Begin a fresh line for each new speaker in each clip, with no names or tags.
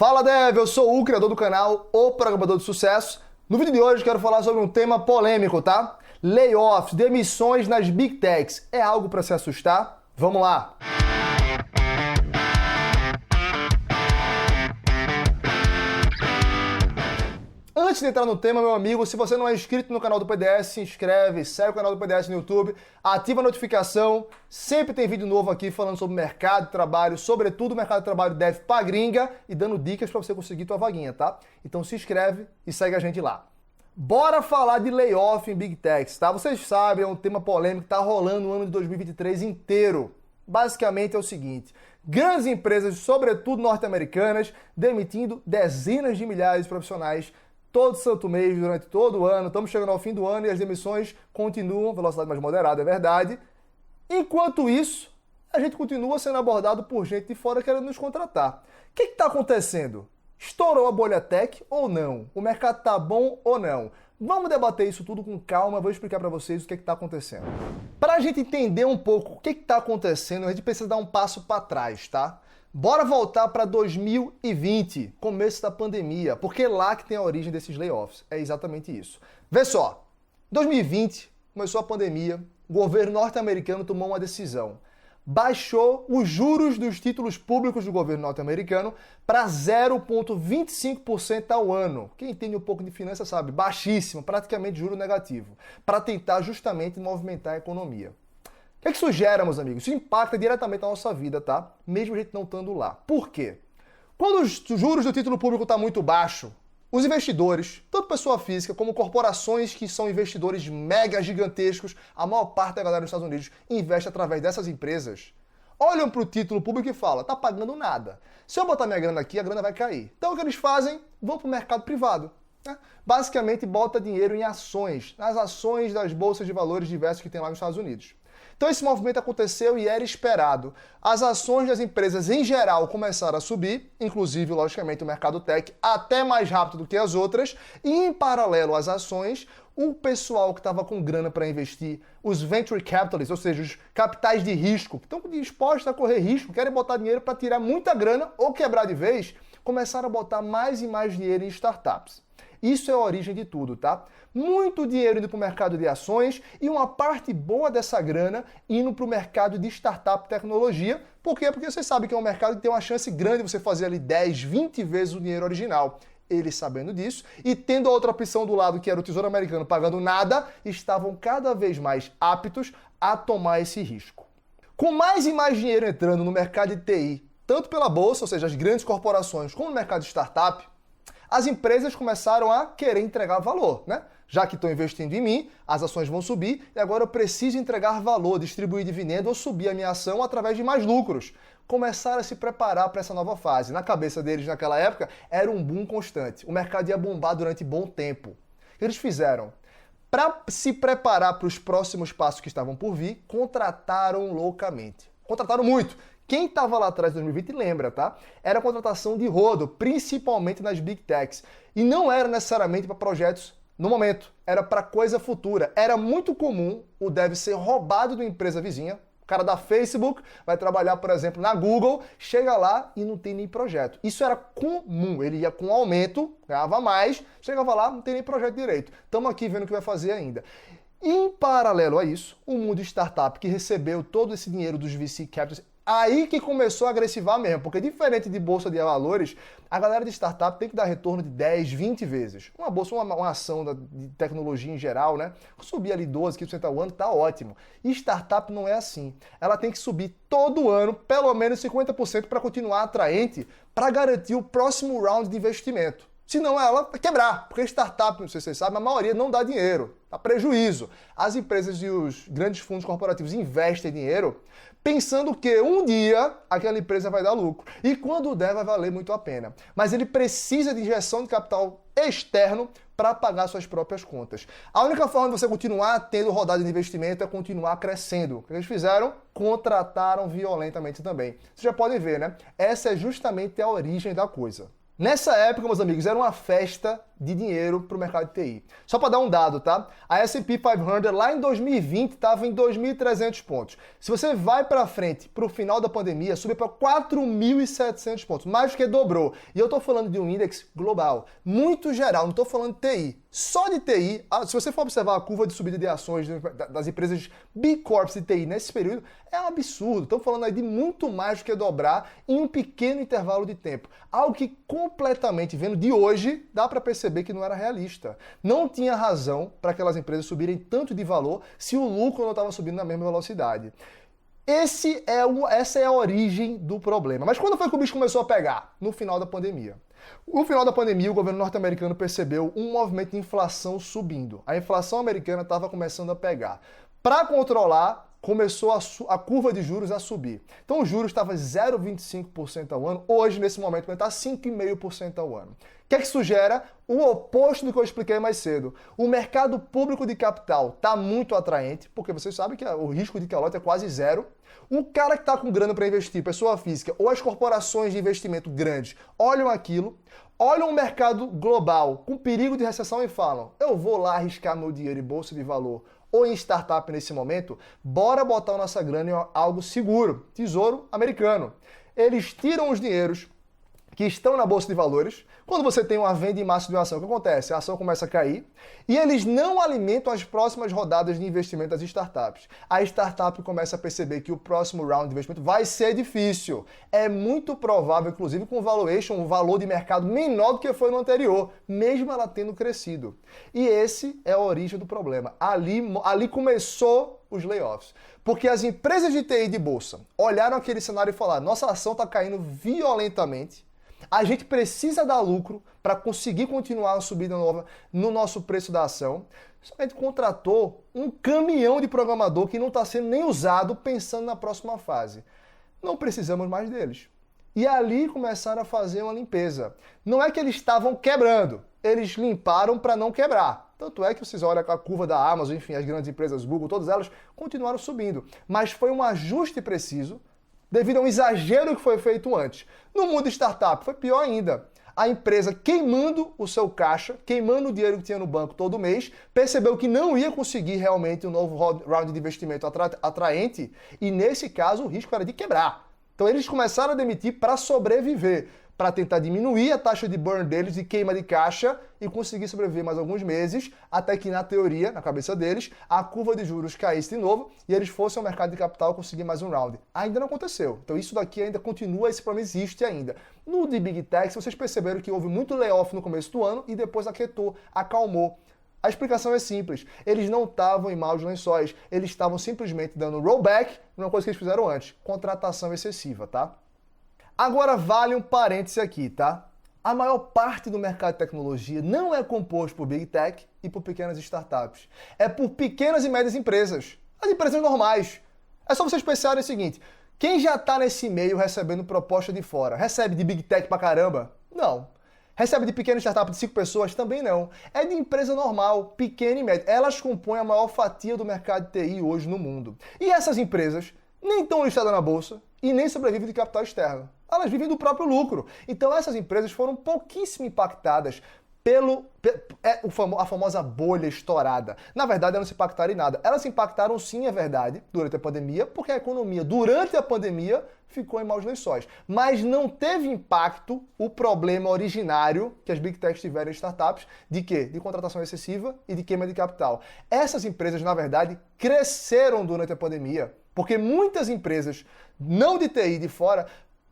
Fala Dev, eu sou o criador do canal O Programador de Sucesso. No vídeo de hoje eu quero falar sobre um tema polêmico, tá? Layoffs, demissões nas Big Techs. É algo para se assustar? Vamos lá! Antes de entrar no tema, meu amigo, se você não é inscrito no canal do PDS, se inscreve, segue o canal do PDS no YouTube, ativa a notificação, sempre tem vídeo novo aqui falando sobre mercado de trabalho, sobretudo mercado de trabalho dev pra gringa e dando dicas para você conseguir tua vaguinha, tá? Então se inscreve e segue a gente lá. Bora falar de layoff em Big Techs, tá? Vocês sabem, é um tema polêmico que tá rolando no ano de 2023 inteiro. Basicamente é o seguinte, grandes empresas, sobretudo norte-americanas, demitindo dezenas de milhares de profissionais todo santo mês, durante todo o ano. Estamos chegando ao fim do ano e as demissões continuam, velocidade mais moderada, é verdade. Enquanto isso, a gente continua sendo abordado por gente de fora querendo nos contratar. O que está acontecendo? Estourou a bolha tech ou não? O mercado está bom ou não? Vamos debater isso tudo com calma, vou explicar para vocês o que está acontecendo. Para a gente entender um pouco o que está acontecendo, a gente precisa dar um passo para trás, tá? Bora voltar para 2020, começo da pandemia, porque é lá que tem a origem desses layoffs. É exatamente isso. Vê só, 2020 começou a pandemia, o governo norte-americano tomou uma decisão. Baixou os juros dos títulos públicos do governo norte-americano para 0,25% ao ano. Quem entende um pouco de finanças sabe, baixíssimo, praticamente juro negativo, para tentar justamente movimentar a economia. O que isso gera, meus amigos? Isso impacta diretamente na nossa vida, tá? Mesmo a gente não estando lá. Por quê? Quando os juros do título público estão muito baixo, os investidores, tanto pessoa física como corporações que são investidores mega gigantescos, a maior parte da galera dos Estados Unidos investe através dessas empresas, olham para o título público e falam, tá pagando nada. Se eu botar minha grana aqui, a grana vai cair. Então o que eles fazem? Vão para o mercado privado. Né? Basicamente bota dinheiro em ações, nas ações das bolsas de valores diversas que tem lá nos Estados Unidos. Então esse movimento aconteceu e era esperado. As ações das empresas em geral começaram a subir, inclusive, logicamente, o mercado tech, até mais rápido do que as outras, e em paralelo às ações, o pessoal que estava com grana para investir, os venture capitalists, ou seja, os capitais de risco, que estão dispostos a correr risco, querem botar dinheiro para tirar muita grana ou quebrar de vez, começaram a botar mais e mais dinheiro em startups. Isso é a origem de tudo, tá? Muito dinheiro indo para o mercado de ações e uma parte boa dessa grana indo para o mercado de startup tecnologia. Por quê? Porque você sabe que é um mercado que tem uma chance grande de você fazer ali 10, 20 vezes o dinheiro original. Eles sabendo disso e tendo a outra opção do lado, que era o Tesouro Americano pagando nada, estavam cada vez mais aptos a tomar esse risco. Com mais e mais dinheiro entrando no mercado de TI, tanto pela bolsa, ou seja, as grandes corporações, como no mercado de startup, as empresas começaram a querer entregar valor, né? Já que estão investindo em mim, as ações vão subir e agora eu preciso entregar valor, distribuir dividendo ou subir a minha ação através de mais lucros. Começaram a se preparar para essa nova fase. Na cabeça deles naquela época era um boom constante. O mercado ia bombar durante bom tempo. O que eles fizeram? Para se preparar para os próximos passos que estavam por vir, contrataram loucamente. Contrataram muito. Quem estava lá atrás em 2020 lembra, tá? Era contratação de rodo, principalmente nas Big Techs. E não era necessariamente para projetos no momento, era para coisa futura. Era muito comum o dev ser roubado de uma empresa vizinha. O cara da Facebook vai trabalhar, por exemplo, na Google, chega lá e não tem nem projeto. Isso era comum, ele ia com aumento, ganhava mais, chegava lá, não tem nem projeto direito. Estamos aqui vendo o que vai fazer ainda. Em paralelo a isso, o mundo startup que recebeu todo esse dinheiro dos VC Capitals, aí que começou a agressivar mesmo, porque diferente de bolsa de valores, a galera de startup tem que dar retorno de 10, 20 vezes. Uma bolsa, uma ação de tecnologia em geral, né? Subir ali 12, 15% ao ano, tá ótimo. E startup não é assim. Ela tem que subir todo ano, pelo menos 50% para continuar atraente, para garantir o próximo round de investimento. Senão ela vai quebrar, porque startup, não sei se vocês sabem, a maioria não dá dinheiro, dá prejuízo. As empresas e os grandes fundos corporativos investem dinheiro pensando que um dia aquela empresa vai dar lucro. E quando der, vai valer muito a pena. Mas ele precisa de injeção de capital externo para pagar suas próprias contas. A única forma de você continuar tendo rodada de investimento é continuar crescendo. O que eles fizeram? Contrataram violentamente também. Vocês já podem ver, né? Essa é justamente a origem da coisa. Nessa época, meus amigos, era uma festa de dinheiro para o mercado de TI. Só para dar um dado, tá? A S&P 500 lá em 2020 estava em 2.300 pontos. Se você vai para frente, para o final da pandemia, subiu para 4.700 pontos, mais do que dobrou. E eu estou falando de um índice global, muito geral, não estou falando de TI. Só de TI, se você for observar a curva de subida de ações das empresas Big Corps de TI nesse período, é um absurdo. Estamos falando aí de muito mais do que dobrar em um pequeno intervalo de tempo. Algo que completamente, vendo de hoje, dá para perceber que não era realista. Não tinha razão para aquelas empresas subirem tanto de valor se o lucro não estava subindo na mesma velocidade. Essa é a origem do problema. Mas quando foi que o bicho começou a pegar? No final da pandemia. No final da pandemia, o governo norte-americano percebeu um movimento de inflação subindo. A inflação americana estava começando a pegar. Para controlar, começou a curva de juros a subir. Então o juros estava 0,25% ao ano, hoje, nesse momento, vai estar 5,5% ao ano. O que é que isso gera? O oposto do que eu expliquei mais cedo. O mercado público de capital está muito atraente, porque vocês sabem que o risco de calote é quase zero. O cara que está com grana para investir, pessoa física, ou as corporações de investimento grandes, olham aquilo, olham o mercado global com perigo de recessão e falam: eu vou lá arriscar meu dinheiro em bolsa de valor ou em startup nesse momento, bora botar a nossa grana em algo seguro, tesouro americano. Eles tiram os dinheiros que estão na bolsa de valores. Quando você tem uma venda em massa de uma ação, o que acontece? A ação começa a cair e eles não alimentam as próximas rodadas de investimento das startups. A startup começa a perceber que o próximo round de investimento vai ser difícil. É muito provável, inclusive, com um valor de mercado menor do que foi no anterior, mesmo ela tendo crescido. E esse é a origem do problema. Ali começou os layoffs. Porque as empresas de TI de bolsa olharam aquele cenário e falaram: nossa ação está caindo violentamente, a gente precisa dar lucro para conseguir continuar a subida nova no nosso preço da ação. A gente contratou um caminhão de programador que não está sendo nem usado pensando na próxima fase. Não precisamos mais deles. E ali começaram a fazer uma limpeza. Não é que eles estavam quebrando, eles limparam para não quebrar. Tanto é que vocês olham a curva da Amazon, enfim, as grandes empresas Google, todas elas continuaram subindo. Mas foi um ajuste preciso devido a um exagero que foi feito antes. No mundo startup foi pior ainda. A empresa queimando o seu caixa, queimando o dinheiro que tinha no banco todo mês, percebeu que não ia conseguir realmente um novo round de investimento atraente e nesse caso o risco era de quebrar. Então eles começaram a demitir para sobreviver, para tentar diminuir a taxa de burn deles, de queima de caixa, e conseguir sobreviver mais alguns meses, até que, na teoria, na cabeça deles, a curva de juros caísse de novo e eles fossem ao mercado de capital conseguir mais um round. Ainda não aconteceu. Então isso daqui ainda continua, esse problema existe ainda. No de Big Tech, vocês perceberam que houve muito layoff no começo do ano e depois aquietou, acalmou. A explicação é simples. Eles não estavam em maus lençóis, eles estavam simplesmente dando rollback numa coisa que eles fizeram antes, contratação excessiva, tá? Agora vale um parêntese aqui, tá? A maior parte do mercado de tecnologia não é composto por Big Tech e por pequenas startups. É por pequenas e médias empresas. As empresas normais. É só vocês pensarem o seguinte: quem já está nesse meio recebendo proposta de fora, recebe de Big Tech pra caramba? Não. Recebe de pequena startup de 5 pessoas? Também não. É de empresa normal, pequena e média. Elas compõem a maior fatia do mercado de TI hoje no mundo. E essas empresas nem estão listadas na bolsa e nem sobrevivem de capital externo. Elas vivem do próprio lucro. Então essas empresas foram pouquíssimo impactadas a famosa bolha estourada. Na verdade, elas não se impactaram em nada. Elas se impactaram sim, é verdade, durante a pandemia, porque a economia, durante a pandemia, ficou em maus lençóis. Mas não teve impacto o problema originário que as Big Techs tiveram em startups, de quê? De contratação excessiva e de queima de capital. Essas empresas, na verdade, cresceram durante a pandemia, porque muitas empresas, não de TI de fora,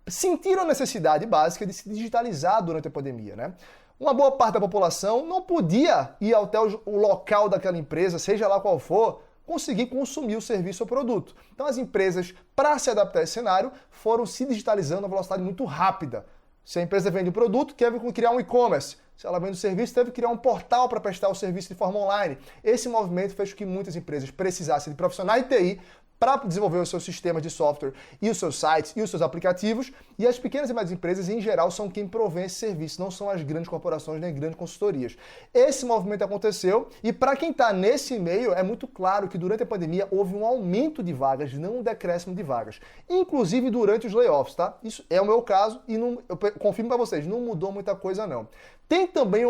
sentiram a necessidade básica de se digitalizar durante a pandemia, né? Uma boa parte da população não podia ir até o local daquela empresa, seja lá qual for, conseguir consumir o serviço ou produto. Então as empresas, para se adaptar a esse cenário, foram se digitalizando a velocidade muito rápida. Se a empresa vende um produto, quer criar um e-commerce. Se ela vende um serviço, teve que criar um portal para prestar o serviço de forma online. Esse movimento fez com que muitas empresas precisassem de profissionais de TI para desenvolver os seus sistemas de software e os seus sites e os seus aplicativos, e as pequenas e médias empresas, em geral, são quem provém esse serviço, não são as grandes corporações nem grandes consultorias. Esse movimento aconteceu, e para quem está nesse meio, é muito claro que durante a pandemia houve um aumento de vagas, não um decréscimo de vagas, inclusive durante os layoffs, tá? Isso é o meu caso, e não, eu confirmo para vocês, não mudou muita coisa não. Tem também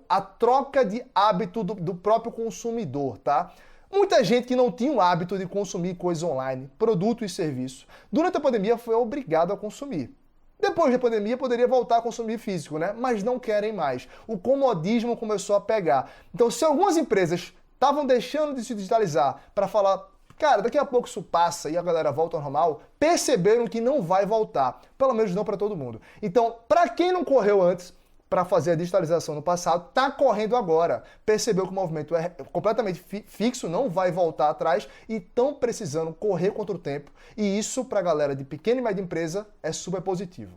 a troca de hábito do próprio consumidor, tá? Muita gente que não tinha o hábito de consumir coisas online, produto e serviço, durante a pandemia foi obrigado a consumir. Depois da pandemia poderia voltar a consumir físico, né? Mas não querem mais. O comodismo começou a pegar. Então, se algumas empresas estavam deixando de se digitalizar para falar, cara, daqui a pouco isso passa e a galera volta ao normal, perceberam que não vai voltar. Pelo menos não para todo mundo. Então, para quem não correu antes para fazer a digitalização no passado, está correndo agora. Percebeu que o movimento é completamente fixo, não vai voltar atrás e estão precisando correr contra o tempo. E isso, para a galera de pequena e média empresa, é super positivo.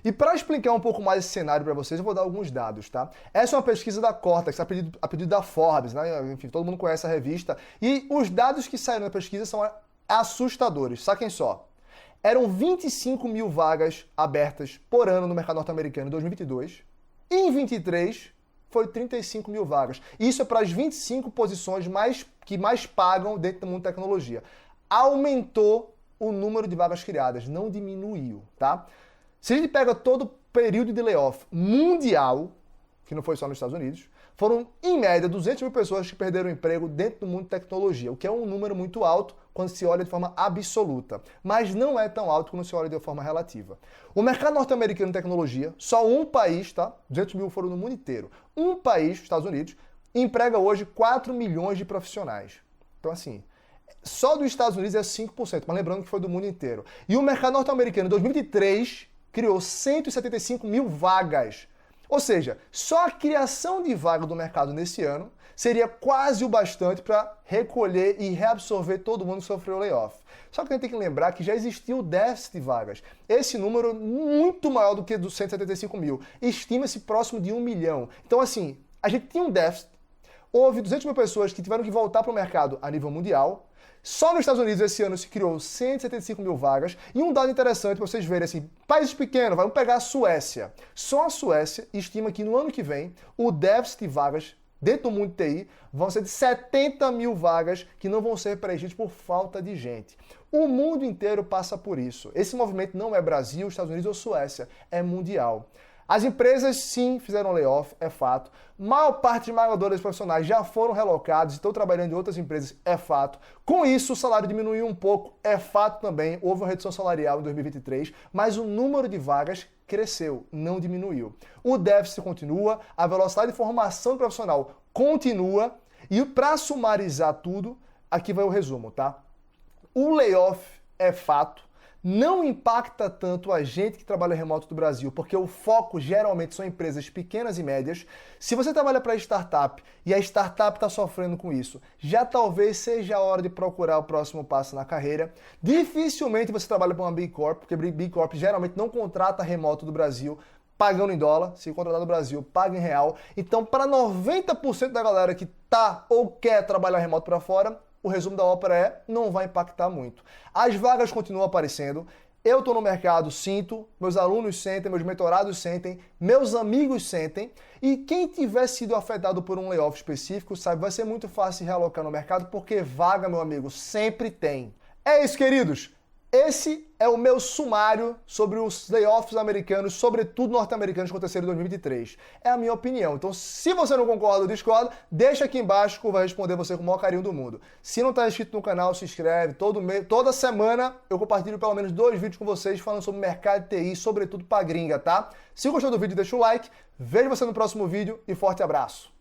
E para explicar um pouco mais esse cenário para vocês, eu vou dar alguns dados, tá? Essa é uma pesquisa da Cortex, a pedido da Forbes, né? Enfim, todo mundo conhece a revista. E os dados que saíram da pesquisa são assustadores. Saquem só. Eram 25 mil vagas abertas por ano no mercado norte-americano em 2022. E em 2023 foi 35 mil vagas. Isso é para as 25 posições que mais pagam dentro do mundo de tecnologia. Aumentou o número de vagas criadas, não diminuiu, tá? Se a gente pega todo o período de layoff mundial, que não foi só nos Estados Unidos, foram, em média, 200 mil pessoas que perderam o emprego dentro do mundo de tecnologia, o que é um número muito alto quando se olha de forma absoluta, mas não é tão alto quando se olha de forma relativa. O mercado norte-americano de tecnologia, só um país, tá? 200 mil foram no mundo inteiro. Um país, os Estados Unidos, emprega hoje 4 milhões de profissionais. Então, assim, só dos Estados Unidos é 5%, mas lembrando que foi do mundo inteiro. E o mercado norte-americano, em 2023, criou 175 mil vagas. Ou seja, só a criação de vaga do mercado nesse ano seria quase o bastante para recolher e reabsorver todo mundo que sofreu layoff. Só que a gente tem que lembrar que já existia o déficit de vagas. Esse número é muito maior do que dos 175 mil. Estima-se próximo de 1 milhão. Então, assim, a gente tinha um déficit. Houve 200 mil pessoas que tiveram que voltar para o mercado a nível mundial. Só nos Estados Unidos esse ano se criou 175 mil vagas. E um dado interessante para vocês verem, assim, países pequenos, vamos pegar a Suécia. Só a Suécia estima que no ano que vem o déficit de vagas dentro do mundo de TI vão ser de 70 mil vagas que não vão ser preenchidas por falta de gente. O mundo inteiro passa por isso. Esse movimento não é Brasil, Estados Unidos ou Suécia, é mundial. As empresas, sim, fizeram layoff, é fato. Maior parte esmagadora dos profissionais já foram relocados, estão trabalhando em outras empresas, é fato. Com isso, o salário diminuiu um pouco, é fato também. Houve uma redução salarial em 2023, mas o número de vagas cresceu, não diminuiu. O déficit continua, a velocidade de formação do profissional continua. E para sumarizar tudo, aqui vai o resumo, tá? O layoff é fato. Não impacta tanto a gente que trabalha remoto do Brasil, porque o foco geralmente são empresas pequenas e médias. Se você trabalha para startup e a startup está sofrendo com isso, já talvez seja a hora de procurar o próximo passo na carreira. Dificilmente você trabalha para uma Big Corp, porque Big Corp geralmente não contrata remoto do Brasil pagando em dólar, se contratar no Brasil, paga em real. Então, para 90% da galera que tá ou quer trabalhar remoto para fora, o resumo da ópera é, não vai impactar muito. As vagas continuam aparecendo, eu estou no mercado, sinto, meus alunos sentem, meus mentorados sentem, meus amigos sentem, e quem tiver sido afetado por um layoff específico, sabe, vai ser muito fácil realocar no mercado, porque vaga, meu amigo, sempre tem. É isso, queridos! Esse é o meu sumário sobre os layoffs americanos, sobretudo norte-americanos, que aconteceram em 2023. É a minha opinião. Então, se você não concorda ou discorda, deixa aqui embaixo que eu vou responder você com o maior carinho do mundo. Se não está inscrito no canal, se inscreve. Toda semana eu compartilho pelo menos 2 vídeos com vocês falando sobre mercado de TI, sobretudo para gringa, tá? Se gostou do vídeo, deixa o like. Vejo você no próximo vídeo e forte abraço.